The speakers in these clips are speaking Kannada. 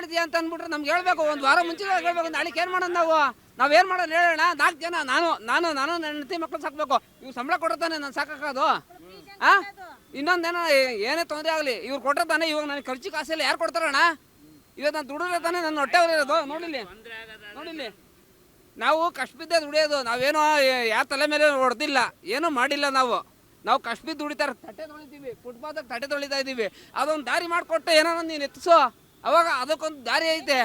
ಮಾಡಿದ್ಯಾ ಅಂತ ಅಂದ್ಬಿಟ್ರೆ ನಮ್ಗೆ ಹೇಳ್ಬೇಕು, ಒಂದು ವಾರ ಮುಂಚೆ ಹೇಳ್ಬೇಕು. ನಾಳೆಗೆ ಏನು ಮಾಡೋಣ ನಾವೇನು ಮಾಡೋಣ ಹೇಳೋಣ. 4 ಜನ ನಾನು ನನ್ನ ಹೆಂಡತಿ ಮಕ್ಳು ಸಾಕ್ಬೇಕು. ಇವ್ರು ಸಂಬಳ ಕೊಡ್ತಾನೆ ನಾನು ಸಾಕೋದು. ಇನ್ನೊಂದೇನೋ ಏನೇ ತೊಂದರೆ ಆಗಲಿ ಇವ್ರು ಕೊಟ್ಟಿರ್ತಾನೆ. ಇವಾಗ ನನಗೆ ಖರ್ಚು ಕಾಸಿಲ್ಲ, ಯಾರು ಕೊಡ್ತಾರಣ್ಣ? ಇವತ್ತು ನಾನು ದುಡಿದ್ರೆ ತಾನೆ ನನ್ನ ಹೊಟ್ಟೆ ಇರೋದು. ನೋಡಿಲಿ ನಾವು ಕಷ್ಟ ಬಿದ್ದೆ ದುಡಿಯೋದು. ನಾವೇನೋ ಯಾವ ತಲೆ ಮೇಲೆ ಹೊಡೆದಿಲ್ಲ, ಏನೂ ಮಾಡಿಲ್ಲ. ನಾವು ಕಷ್ಟ ಬಿದ್ದು ದುಡಿತಾರೆ. ತಟ್ಟೆ ತೊಳಿತೀವಿ, ಫುಟ್ಪಾತ್ಗೆ ತಟ್ಟೆ ತೊಳಿತಾ ಇದ್ದೀವಿ. ಅದೊಂದು ದಾರಿ ಮಾಡಿಕೊಟ್ಟು ಏನೋ ನೀನು ಎತ್ತಿಸೋ, ಅವಾಗ ಅದಕ್ಕೊಂದು ದಾರಿ ಐತೆ.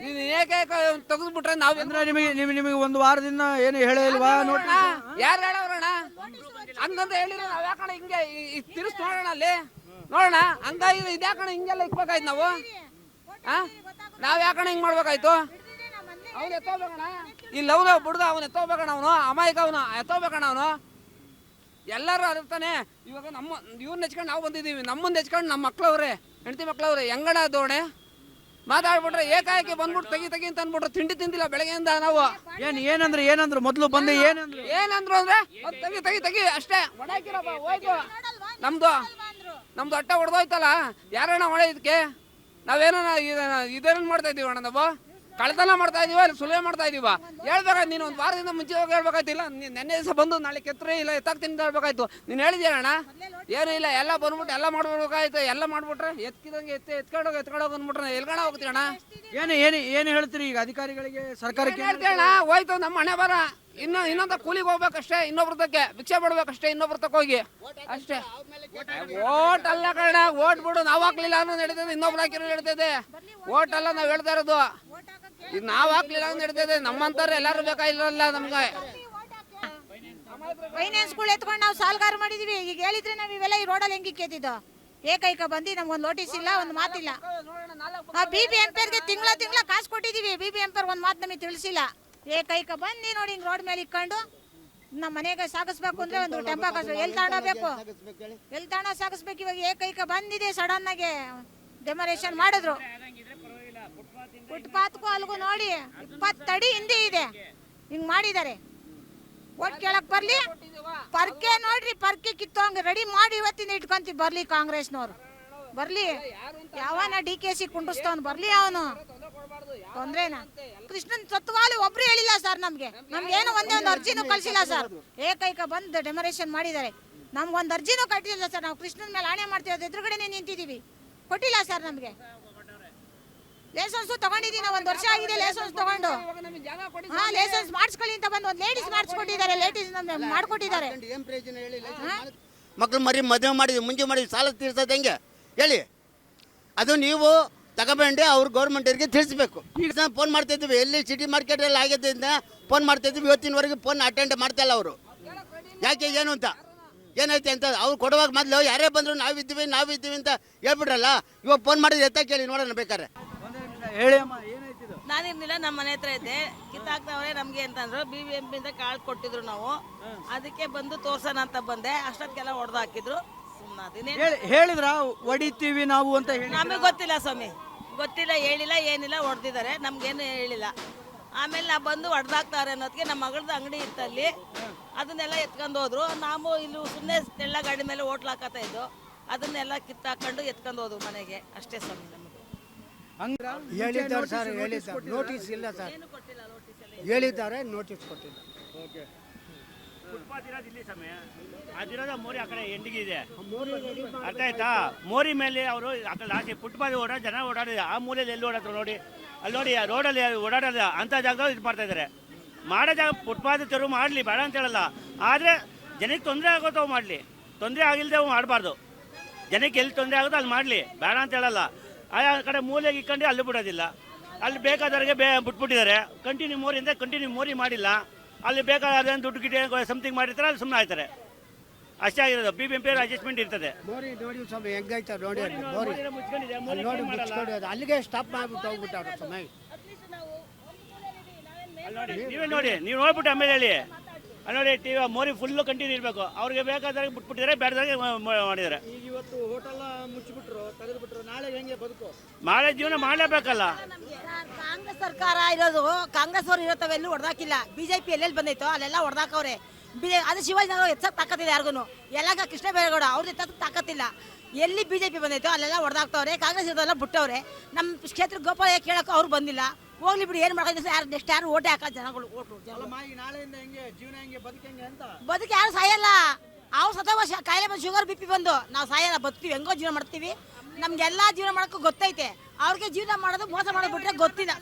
ನೀನು ಏಕೆ ತೆಗೆದ್ಬಿಟ್ರೆ ನಾವೇಂದ್ರೆ ನಿಮಗೆ ಒಂದು ವಾರದಿಂದ ಏನು ಹೇಳಿಲ್ವಾ? ಯಾರು ಹೇಳವ್ರಣ್ಣ? ಹಂಗಂತ ಹೇಳಿಲ್ಲ. ನಾವ್ ಯಾಕಣ ಹಿಂಗೆ ತಿರ್ಸ್ ನೋಡೋಣ, ಅಲ್ಲಿ ನೋಡೋಣ. ಹಂಗಾಗಿ ಇದ್ಯಾಕಣ ಹಿಂಗೆಲ್ಲ ಇಕ್ಬೇಕಾಯ್ತು ನಾವು? ನಾವ್ ಯಾಕಣ ಹಿಂಗ್ ಮಾಡ್ಬೇಕಾಯ್ತು? ಅವ್ನು ಎತ್ತೋಬೇಕಣ, ಇಲ್ಲಿ ಅವನು ಬಿಡ್ದ, ಅವ್ನು ಎತ್ತೋಬೇಕಣ, ಅವನು ಅಮಾಯಕ, ಅವನು ಎತ್ತೋಬೇಕಣ. ಅವನು ಎಲ್ಲರೂ ಅರ್ತಾನೆ. ಇವಾಗ ಇವ್ನ ಹೆಚ್ಕೊಂಡು ನಾವು ಬಂದಿದ್ದೀವಿ, ನಮ್ಮನ್ನ ಹೆಚ್ಕೊಂಡು ನಮ್ಮ ಮಕ್ಳವ್ರೆ, ಹೆಂಡತಿ ಮಕ್ಳವ್ರೆ. ಹೆಂಗಣ ದೋಣೆ ಮಾತಾಡ್ಬಿಟ್ರೆ ಏಕಾಏಕಿ ಬಂದ್ಬಿಟ್ಟು ತೆಗಿ ಅಂತ ಅಂದ್ಬಿಟ್ರೆ ತಿಂಡಿ ತಿಂದಿಲ್ಲ ಬೆಳಗ್ಗೆಯಿಂದ ನಾವು. ಏನಂದ್ರು ಮೊದಲು ಬಂದು ಏನಂದ್ರು ಅಂದ್ರೆ ತೆಗಿ ಅಷ್ಟೇ. ಹೊಡಾಕಿರಪ್ಪ ಹೋಯ್ತು. ನಮ್ದು ಅಟ್ಟ ಹೊಡೆದೋಯ್ತಲ್ಲ, ಯಾರಣ್ಣ ಹೊಡೆಯೋದಕ್ಕೆ? ನಾವೇನೋ ಇದೇನು ಮಾಡ್ತಾ ಇದೀವಿ ಅಣ್ಣ? ನಾವು ಕಳ್ತನ ಮಾಡ್ತಾ ಇದೀವ, ಸುಲಿಗೆ ಮಾಡ್ತಾ ಇದೀವ? ಹೇಳ್ಬೇಕಾಯ್ತು ನೀನು. ಒಂದು ವಾರದಿಂದ ಮುಂಚೆ ಹೋಗಿ ಹೇಳ್ಬೇಕಾಯ್ತಿಲ್ಲ. ನೆನ್ನೆ ದಿವಸ ಬಂದು ನಾಳೆ ಕೆತ್ತರೆ ಇಲ್ಲ ಎತ್ತಾಕ್ತೀನಿ ಅಂತ ಹೇಳ್ಬೇಕಾಯ್ತು. ನೀನು ಹೇಳಿದ್ಯಣ್ಣ? ಏನೂ ಇಲ್ಲ, ಎಲ್ಲ ಬಂದ್ಬಿಟ್ಟು ಎಲ್ಲ ಮಾಡ್ಬೇಕಾಯ್ತು. ಎಲ್ಲ ಮಾಡ್ಬಿಟ್ರೆ ಎತ್ಕಿದಂಗೆ ಎತ್ಕೊಂಡೋಗಿ ಅಂದ್ಬಿಟ್ರೆ ಎಲ್ಗಣ ಹೋಗ್ತೀವಣ್ಣ? ಏನು ಹೇಳ್ತೀರಿ ಈಗ ಅಧಿಕಾರಿಗಳಿಗೆ, ಸರ್ಕಾರಕ್ಕೆ? ಹೇಳ್ತೀವಣ್ಣ, ಹೋಯ್ತು ನಮ್ಮ ಹಣೆ ಬರ. ಇನ್ನೊಂದ ಕೂಲಿಗೆ ಹೋಗ್ಬೇಕಷ್ಟೇ, ಇನ್ನೊಬ್ರದಕ್ಕೆ ಭಿಕ್ಷೆ ಬಿಡ್ಬೇಕಷ್ಟೇ, ಇನ್ನೊಬ್ರತಕ್ಕೆ ಹೋಗಿ ಅಷ್ಟೇ. ಓಟ್ ಅಲ್ಲ ಕಣ, ಓಟ್ ಬಿಡು. ನಾವು ಹಾಕ್ಲಿಲ್ಲ ಅನ್ನೋ ನಡೀತದೆ, ಇನ್ನೊಬ್ರು ಹಾಕಿರೋ ನಡೀತದೆ. ಓಟ್ ಅಲ್ಲ ನಾವ್ ಹೇಳ್ತಾ ಇರೋದು. ಇದು ನಾವ್ ಹಾಕ್ಲಿಲ್ಲ ಅನ್ನೋ ನಡೀತದೆ. ನಮ್ಮಂತಾರೆ ಎಲ್ಲಾರು ಬೇಕಾಗಿಲ್ಲ ನಮ್ಗೆ. ಫೈನಾನ್ಸ್ಗಳು ಎತ್ಕೊಂಡು ನಾವು ಸಾಲಗಾರ ಮಾಡಿದೀವಿ. ಈಗ ಹೇಳಿದ್ರೆ ನಾವ್ ಇವೆಲ್ಲ ಈ ರೋಡಲ್ಲಿ ಹೆಂಗೆ ಕೇತಿದ್ದು? ಏಕೈಕ ಬಂದು ನಮ್ಗೊಂದು ನೋಟಿಸ್ ಇಲ್ಲ, ಒಂದು ಮಾತಿಲ್ಲ. BBMP ತಿಂಗಳ ಕಾಸು ಕೊಟ್ಟಿದೀವಿ. BBMP ಒಂದು ಮಾತು ನಮಗೆ ತಿಳಿಸಿಲ್ಲ. ಏಕೈಕ ಬಂದು ನೋಡಿ ಹಿಂಗ್ ರೋಡ್ ಮೇಲೆ ಇಕ್ಕೊಂಡು ನಮ್ಮ ಮನೆಗೆ ಸಾಗಿಸ್ಬೇಕು ಅಂದ್ರೆ ಒಂದು ಟೆಂಪೋ ಕಾಸು ಎಲ್ಲಿ ತಾಂಡ ಸಾಗಿಸ್ಬೇಕು. ಇವಾಗ ಏಕೈಕ ಬಂದಿದೆ, ಸಡನ್ ಆಗಿ ಡೆಮೊರೇಷನ್ ಮಾಡಿದ್ರು. ಫುಟ್ಪಾತ್ಗೂ ಅಲ್ಗೂ ನೋಡಿ 20 ಅಡಿ ಹಿಂದೆ ಇದೆ, ಹಿಂಗ್ ಮಾಡಿದ್ದಾರೆ. ಓಟ್ ಕೇಳಕ್ ಬರ್ಲಿ, ಪರ್ಕೆ ನೋಡ್ರಿ, ಪರ್ಕೆ ಕಿತ್ತೋಂಗ್ ರೆಡಿ ಮಾಡಿ ಇವತ್ತಿನ ಇಟ್ಕೊಂತೀವಿ. ಬರ್ಲಿ ಕಾಂಗ್ರೆಸ್ನವ್ರು, ಬರ್ಲಿ. ಯಾವನ DKC ಕುಂಡಿಸ್ತವನ್ ಬರ್ಲಿ, ಅವನು ತೊಂದ್ರೆನಾ? ಕೃಷ್ಣನ್ ಸತ್ವಾಲು ಒಬ್ರು ಹೇಳಿಲ್ಲ ಸರ್. ನಮ್ಗೇನು ಒಂದೇ ಒಂದು ಅರ್ಜಿನೂ ಕಳ್ಸಿಲ್ಲ ಸರ್. ಏಕೈಕ ಬಂದು ಡೆಮೊರೇಷನ್ ಮಾಡಿದ್ದಾರೆ. ನಮ್ಗೊಂದು ಅರ್ಜಿನೂ ಕಟ್ಟಿಲ್ಲ ಸರ್. ನಾವು ಕೃಷ್ಣನ್ ಮೇಲೆ ಆಣೆ ಮಾಡ್ತೀವಿ, ಎದುರುಗಡೆನೆ ನಿಂತಿದ್ದೀವಿ. ಕೊಟ್ಟಿಲ್ಲ ಸರ್ ನಮ್ಗೆ. ಲೈಸೆನ್ಸ್ ತಗೊಂಡಿದ್ದೀನಿ, 1 ವರ್ಷ ಆಗಿದೆ ಲೈಸೆನ್ಸ್ ತಗೊಂಡು. ಲೈಸೆನ್ಸ್ ಮಾಡಿಸ್ಕೊಳ್ಳಿ ಅಂತ ಬಂದು ಒಂದು ಲೇಡೀಸ್ ಮಾಡಿಸ್ಕೊಟ್ಟಿದ್ದಾರೆ. ಲೇಡೀಸ್ ಮಾಡ್ಕೊಟ್ಟಿದ್ದಾರೆ. ಮಕ್ಳು ಮದುವೆ ಮಾಡಿದ್ವಿ, ಮುಂಚೆ ಮಾಡಿದ್ವಿ, ಸಾಲ ತೀರ್ಸೋದು ಹೆಂಗೆ ಹೇಳಿ? ಅದು ನೀವು ತಗೊಬಂಡು ಅವ್ರು ಗೌರ್ಮೆಂಟವ್ರಿಗೆ ತಿಳಿಸ್ಬೇಕು. ಈಗ ಫೋನ್ ಮಾಡ್ತಾಯಿದ್ವಿ, ಎಲ್ಲಿ ಸಿಟಿ ಮಾರ್ಕೆಟಲ್ಲಿ ಆಗಿದ್ದರಿಂದ ಫೋನ್ ಮಾಡ್ತಾಯಿದ್ವಿ. ಇವತ್ತಿನವರೆಗೆ ಫೋನ್ ಅಟೆಂಡ್ ಮಾಡ್ತಾಯಿಲ್ಲ ಅವರು. ಯಾಕೆ ಏನು ಅಂತ ಏನೈತೆ ಅಂತ ಅವ್ರು ಕೊಡುವಾಗ ಮೊದಲು ಯಾರೇ ಬಂದರು ನಾವಿದ್ದೀವಿ ಅಂತ ಹೇಳ್ಬಿಟ್ರಲ್ಲ. ಇವಾಗ ಫೋನ್ ಮಾಡಿದ್ರೆ ಎತ್ತ ಕೇಳಿ ನೋಡೋಣ ಬೇಕಾರೆ. ನಾನಿರ್ಲಿಲ್ಲ, ನಮ್ಮ ಮನೆ ಹತ್ರ ಇದ್ದೆ. ಕಿತ್ತಾಕ್ತವ್ರೆ ನಮಗೆ ಅಂತಂದ್ರು. BBMP ಇಂದ ಕಾಳು ಕೊಟ್ಟಿದ್ರು ನಾವು, ಅದಕ್ಕೆ ಬಂದು ತೋರ್ಸೋಣ ಅಂತ ಬಂದೆ. ಅಷ್ಟೊತ್ತಿಗೆಲ್ಲ ಹೊಡೆದು ಹಾಕಿದ್ರು. ಹೇಳಿದ್ರ ಹೊಡಿತೀವಿ ನಾವು ಅಂತ ಹೇಳಿ? ನಮಗೆ ಗೊತ್ತಿಲ್ಲ ಸ್ವಾಮಿ, ಗೊತ್ತಿಲ್ಲ, ಹೇಳಿಲ್ಲ, ಏನಿಲ್ಲ. ಹೊಡೆದಿದ್ದಾರೆ, ನಮ್ಗೇನು ಹೇಳಿಲ್ಲ. ಆಮೇಲೆ ನಾ ಬಂದು ಹೊಡೆದಾಕ್ತಾರೆ ಅನ್ನೋದಕ್ಕೆ ನಮ್ಮ ಮಗಳದ್ದು ಅಂಗಡಿ ಇತ್ತಲ್ಲಿ, ಅದನ್ನೆಲ್ಲ ಎತ್ಕೊಂಡು ಹೋದ್ರು. ನಾವು ಇಲ್ಲಿ ಸುಮ್ಮನೆ ತೆಳ್ಳ ಗಾಡಿ ಮೇಲೆ ಹೋಟ್ಲ್ ಹಾಕತ್ತಾ ಇದ್ದು, ಅದನ್ನೆಲ್ಲ ಕಿತ್ತಾಕೊಂಡು ಎತ್ಕೊಂಡು ಹೋದ್ರು ಮನೆಗೆ. ಅಷ್ಟೇ ಸ್ವಾಮಿ. ನಮಗೆ ಹೇಳಿದ್ದಾರೆ ಸರ್, ಹೇಳಿದ್ದಾರೆ. ನೋಟಿಸ್ ಇಲ್ಲ ಸರ್, ಹೇಳಿದ್ದಾರೆ, ನೋಟಿಸ್ ಕೊಟ್ಟಿಲ್ಲ. ಫುಟ್ಪಾತ್ ಇರೋದು ಇಲ್ಲಿ ಸಮಯ, ಅದಿರೋದು ಮೋರಿ ಆ ಕಡೆ ಎಂಡಿಗಿದೆ, ಅರ್ಥ ಆಯ್ತಾ? ಮೋರಿ ಮೇಲೆ ಅವರು ಆ ಕಡೆ ಲಾಸ್ಟಿ ಫುಟ್ಪಾತ್ ಜನ ಓಡಾಡಿದೆ. ಆ ಮೂಲೆಯಲ್ಲಿ ಎಲ್ಲಿ ಓಡಾಡ್ತಾರೆ ನೋಡಿ, ಅಲ್ಲಿ ನೋಡಿ ರೋಡಲ್ಲಿ ಓಡಾಡೋದು ಅಂಥ ಜಾಗದಲ್ಲಿ ಇದು ಮಾಡ್ತಾ ಇದ್ದಾರೆ. ಮಾಡೋ ಜಾಗ ಫುಟ್ಪಾತ್ ತೆರವು ಮಾಡಲಿ, ಬೇಡ ಅಂತ ಹೇಳಲ್ಲ. ಆದರೆ ಜನಕ್ಕೆ ತೊಂದರೆ ಆಗೋತವು ಮಾಡಲಿ, ತೊಂದರೆ ಆಗಿಲ್ಲದೆ ಅವು ಮಾಡಬಾರ್ದು. ಜನಕ್ಕೆ ಎಲ್ಲಿ ತೊಂದರೆ ಆಗೋದು ಅಲ್ಲಿ ಮಾಡಲಿ, ಬೇಡ ಅಂತ ಹೇಳಲ್ಲ. ಆ ಕಡೆ ಮೂಲೆಗೆ ಇಕ್ಕೊಂಡು ಅಲ್ಲಿ ಬಿಡೋದಿಲ್ಲ. ಅಲ್ಲಿ ಬೇಕಾದವ್ರಿಗೆ ಬಿಟ್ಬಿಟ್ಟಿದ್ದಾರೆ. ಕಂಟಿನ್ಯೂ ಮೋರಿ ಮಾಡಿಲ್ಲ. ಅಲ್ಲಿ ಬೇಕಾದ ದುಡ್ಡು ಗಿಡ ಸಮಥಿಂಗ್ ಮಾಡಿರ್ತಾರೆ, ಅಲ್ಲಿ ಸುಮ್ಮನೆ ಆಯ್ತಾರೆ. ಅಷ್ಟೇ ಆಗಿರೋದು. BBMP ಅಡ್ಜಸ್ಟ್ಮೆಂಟ್ ಇರ್ತದೆ. ನೋಡಿ ಸ್ವಾಮಿ ಹೆಂಗೈತೆ ನೋಡಿ, ಅಲ್ಲಿಗೆ ಸ್ಟಾಪ್ ಮಾಡ್ಬಿಟ್ಟು ಹೋಗ್ಬಿಟ್ಟಾರೆ ಸಮಯ. ನೀವೇ ನೋಡಿ, ನೀವು ನೋಡ್ಬಿಟ್ಟು ಆಮೇಲೆ ಹೇಳಿ. ಅಲ್ಲಿ ನೋಡಿ ಮೋರಿ ಫುಲ್ಲು ಕಂಟಿನ್ಯೂ ಇರಬೇಕು. ಅವ್ರಿಗೆ ಬೇಕಾದಾಗ ಬಿಟ್ಬಿಟ್ಟಿದ್ದಾರೆ, ಬೇಡದಾಗ ಮಾಡಿದ್ದಾರೆ. ಇವತ್ತು ಹೋಟೆಲ್ ಮುಚ್ಚಿಬಿಟ್ರು, ತೆಗೆದುಬಿಟ್ರು, ನಾಳೆ ಹೆಂಗೆ ಬದುಕು? ನಾಳೆ ಜೀವನ ಮಾಡಲೇಬೇಕಲ್ಲ. ಕಾಂಗ್ರೆಸ್ ಸರ್ಕಾರ ಇರೋದು, ಕಾಂಗ್ರೆಸ್ ಅವರು ಇರೋತವೆ ಎಲ್ಲೂ ಹೊಡೆದಾಕಿಲ್ಲ. BJP ಎಲ್ಲೆಲ್ಲಿ ಬಂದೈತೋ ಅಲ್ಲೆಲ್ಲ ಹೊಡೆದಾಕವ್ರೆ. ಅದು ಶಿವಾಜಿನಗರ ಎತ್ತಕ್ಕೆ ತಾಕತ್ತಿಲ್ಲ ಯಾರಿಗೂ. ಯಲಹಂಕ ಕೃಷ್ಣ ಬೈರೇಗೌಡ ಅವ್ರು ಎತ್ತಕ್ಕೆ ತಾಕತ್ತಿಲ್ಲ. ಎಲ್ಲಿ ಬಿಜೆಪಿ ಬಂದೈತೋ ಅಲ್ಲೆಲ್ಲ ಹೊಡೆದಾಕ್ತವ್ರೆ. ಕಾಂಗ್ರೆಸ್ ಇರೋದೆಲ್ಲ ಬಿಟ್ಟವ್ರೆ. ನಮ್ಮ ಕ್ಷೇತ್ರ ಗೋಪಾಲ ಕೇಳೋಕೆ ಅವ್ರು ಬಂದಿಲ್ಲ. ಹೋಗ್ಲಿ ಬಿಡಿ, ಏನು ಮಾಡೋದು, ಯಾರು ನೆಕ್ಸ್ಟ್ ಯಾರು ಓಟೆ ಹಾಕೋ ಜನಗಳು ಓಟು ಅಲ್ಲಮ್ಮ ಈಗ ನಾಳೆಯಿಂದ ಹೆಂಗೆ ಜೀವನ ಹೆಂಗೆ ಬದುಕು ಹೆಂಗೆ ಅಂತ ಬದುಕು ಯಾರು ಸಾಯಲ್ಲ. ಅವ್ರು ಸತ್ತೋಗ ಕಾಯಿಲೆ ಬಂದು ಶುಗರ್ BP ಬಂದು ನಾವು ಸಾಯಲ್ಲ, ಬದುಕ್ತೀವಿ, ಹೆಂಗೋ ಜೀವನ ಮಾಡ್ತೀವಿ. ನಮ್ಗೆಲ್ಲ ಜೀವನ ಮಾಡೋಕ್ಕೂ ಗೊತ್ತೈತೆ. ಅವ್ರಿಗೆ ಜೀವನ ಮಾಡೋದು ಮೋಸ ಮಾಡೋದು ಬಿಟ್ರೆ ಗೊತ್ತಿಲ್ಲ.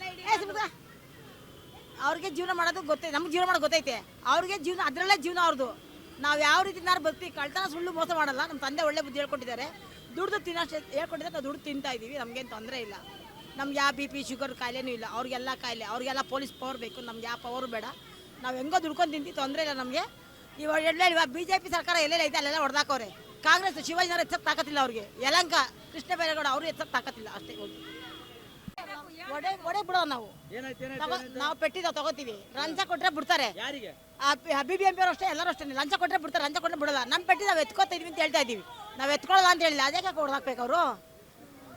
ಅವ್ರಿಗೆ ಜೀವನ ಮಾಡೋದು ಗೊತ್ತೈತೆ, ನಮ್ಗೆ ಜೀವನ ಮಾಡೋದು ಗೊತ್ತೈತೆ. ಅವ್ರಿಗೆ ಜೀವನ ಅದರಲ್ಲೇ ಜೀವನ ಅವ್ರದ್ದು. ನಾವು ಯಾವ ರೀತಿ ಬದುಕ್ತೀವಿ, ಕಳ್ತನ ಸುಳ್ಳು ಮೋಸ ಮಾಡಲ್ಲ. ನಮ್ಮ ತಂದೆ ಒಳ್ಳೆ ಬುದ್ಧಿ ಹೇಳ್ಕೊಟ್ಟಿದ್ದಾರೆ. ದುಡ್ದು ತಿನ್ನೋಷ್ಟು ಹೇಳ್ಕೊಟ್ಟಿದ್ದಾರೆ, ನಾವು ದುಡ್ಡು ತಿಂತಾ ಇದ್ದೀವಿ. ನಮಗೇನು ತೊಂದರೆ ಇಲ್ಲ. ನಮ್ಗೆ ಯಾವ BP ಶುಗರ್ ಕಾಯಿಲೆನೂ ಇಲ್ಲ. ಅವ್ರಿಗೆಲ್ಲ ಕಾಯಿಲೆ, ಅವ್ರಿಗೆಲ್ಲ ಪೊಲೀಸ್ ಪವರ್ ಬೇಕು. ನಮ್ಗೆ ಯಾವ ಪವರು ಬೇಡ. ನಾವು ಹೆಂಗೋ ದುಡ್ಕೊಂಡು ತಿಂತೀವಿ, ತೊಂದರೆ ಇಲ್ಲ ನಮಗೆ. ಇವಾಗ ಎಲ್ಲೆಲ್ಲ BJP ಸರ್ಕಾರ ಎಲ್ಲೆಲ್ಲ ಐತೆ ಅಲ್ಲೆಲ್ಲ ಹೊಡೆದಾಕವ್ರೆ. ಕಾಂಗ್ರೆಸ್ ಶಿವಾಜಿನಗರ ಎತ್ತಕ್ಕೆ ತಾಕತ್ತಿಲ್ಲ ಅವ್ರಿಗೆ. ಯಲಹಂಕ ಕೃಷ್ಣ ಬೈರೇಗೌಡ ಅವರು ಎತ್ತಕ್ಕೆ ತಾಕತ್ತಿಲ್ಲ ಅಷ್ಟೇ. ಒಡೆ ಬಿಡೋ ನಾವು ನಾವು ಪೆಟ್ಟಿದ ತಗೋತೀವಿ. ಲಂಚ ಕೊಟ್ರೆ ಬಿಡ್ತಾರೆ. ಯಾರಿಗೆ BBMP ಅವರು ಅಷ್ಟೇ, ಎಲ್ಲರೂ ಅಷ್ಟೇ. ಲಂಚ ಕೊಟ್ರೆ ಬಿಡ್ತಾರೆ, ಲಂಚ ಕೊಟ್ಟರೆ ಬಿಡಲ್ಲ. ನಮ್ಮ ಪೆಟ್ಟಿ ನಾವು ಎತ್ಕೋತಾ ಇದೀವಿ ಅಂತ ಹೇಳ್ತಾ ಇದೀವಿ. ನಾವು ಎತ್ಕೊಳ್ಳಲ್ಲ ಅಂತ ಹೇಳಿಲ್ಲ, ಅದಕ್ಕೆ ಹೊಡೆದಾಕ್ಬೇಕು ಅವರು.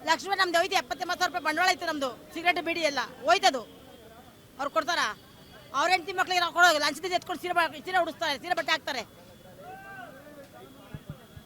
ಲಕ್ಷ್ಮಣ ನಮ್ದು ಹೋಯ್ತು 70-80 ರೂಪಾಯಿ ಬಂಡವಾಳ ಇತ್ತು ನಮ್ದು. ಸಿಗರೇಟ್ ಬೀಡಿ ಎಲ್ಲ ಹೋಯ್ತದು. ಅವ್ರು ಕೊಡ್ತಾರ? ಅವ್ರ ಹೆಂಡತಿ ಮಕ್ಳಿಗೆ ನಾವು ಕೊಡೋದು ಲಂಚದಿಂದ ಎತ್ಕೊಂಡು ಸೀರೆ ಉಡಿಸ್ತಾರೆ, ಸೀರೆ ಬಟ್ಟೆ ಹಾಕ್ತಾರೆ.